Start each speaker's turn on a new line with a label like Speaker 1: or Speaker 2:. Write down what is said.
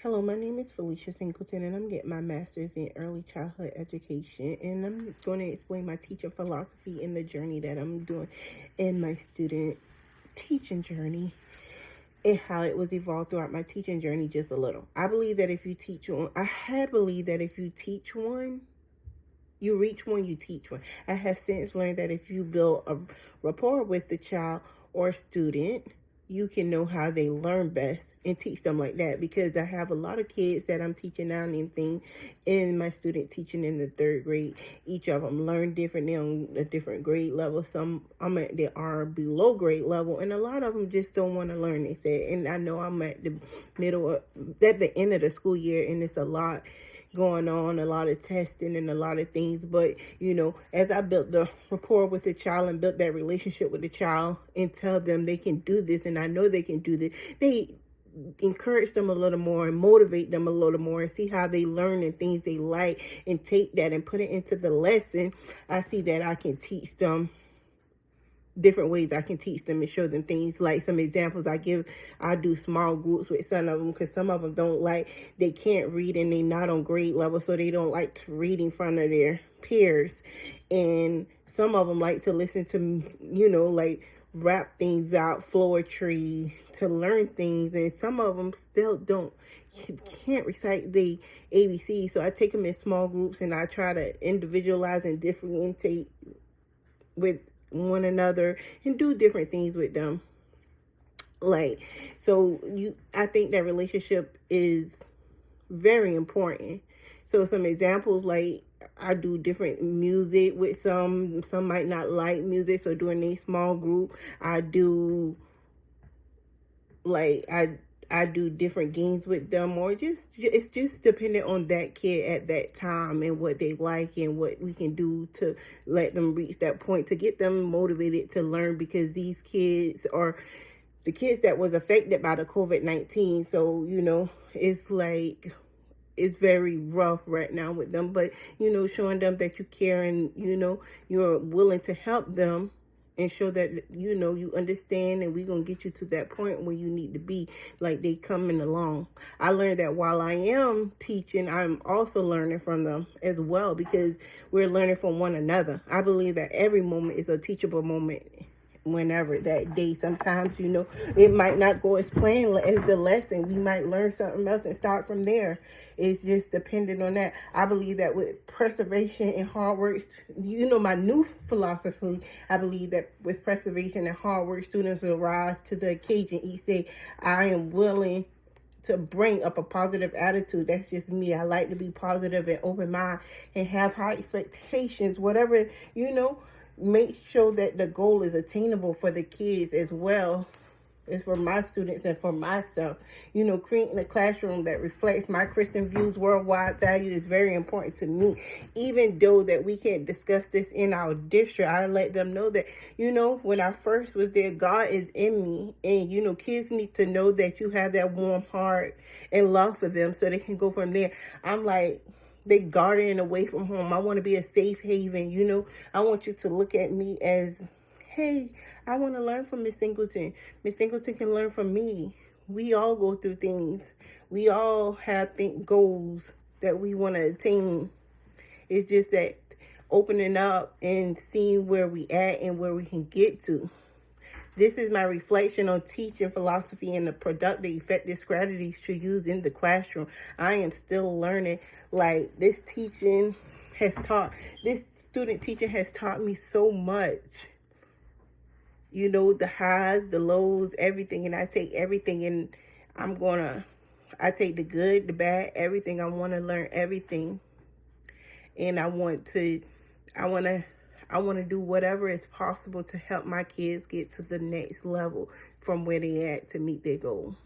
Speaker 1: Hello, my name is Felicia Singleton, and I'm getting my master's in early childhood education. And I'm going to explain my teaching philosophy and the journey that I'm doing in my student teaching journey and how it was evolved throughout my teaching journey just a little. I believe that if you teach one, I had believed that if you teach one, you reach one, you teach one. I have since learned that if you build a rapport with the child or student, you can know how they learn best and teach them like that. Because I have a lot of kids that I'm teaching now and things in my student teaching in the third grade. Each of them learn differently on a different grade level. Some I'm at the are below grade level, and a lot of them just don't want to learn. They said, and I know I'm at the at the end of the school year, and it's a lot going on, a lot of testing and a lot of things. But as I built the rapport with the child and built that relationship with the child and tell them they can do this, and I know they can do this, they encourage them a little more and motivate them a little more and see how they learn and things they like and take that and put it into the lesson. I see that I can teach them different ways. I can teach them and show them things. Like some examples I do small groups with some of them, because some of them they can't read and they not on grade level, so they don't like to read in front of their peers. And some of them like to listen to like rap things out, floetry, to learn things. And some of them still can't recite the ABC. So I take them in small groups and I try to individualize and differentiate with one another and do different things with them. I think that relationship is very important. So some examples, like I do different music with some might not like music, so during a small group I do I do different games with them, or it's just dependent on that kid at that time and what they like and what we can do to let them reach that point to get them motivated to learn, because these kids are the kids that was affected by the COVID-19. So, it's very rough right now with them, but, showing them that you care and, you're willing to help them and show that, you understand, and we're going to get you to that point where you need to be, like they coming along. I learned that while I am teaching, I'm also learning from them as well, because we're learning from one another. I believe that every moment is a teachable moment. Whenever that day, sometimes it might not go as planned as the lesson. We might learn something else and start from there. It's just dependent on that. I believe that with preservation and hard work, my new philosophy, I believe that with preservation and hard work, students will rise to the occasion each day. I am willing to bring up a positive attitude. That's just me. I like to be positive and open mind and have high expectations. Whatever, make sure that the goal is attainable for the kids as well as for my students and for myself. Creating a classroom that reflects my Christian views, worldwide value is very important to me. Even though that we can't discuss this in our district, I let them know that, when I first was there, God is in me. And, kids need to know that you have that warm heart and love for them so they can go from there. I'm like, they guarding away from home. I want to be a safe haven. I want you to look at me as, hey, I want to learn from Miss Singleton. Miss Singleton can learn from me. We all go through things. We all have goals that we want to attain. It's just that opening up and seeing where we at and where we can get to. This is my reflection on teaching philosophy and the productive, effective strategies to use in the classroom. I am still learning. Like this student teaching has taught me so much. The highs, the lows, everything. And I take everything and I take the good, the bad, everything. I want to learn everything. And I want to do whatever is possible to help my kids get to the next level from where they at to meet their goal.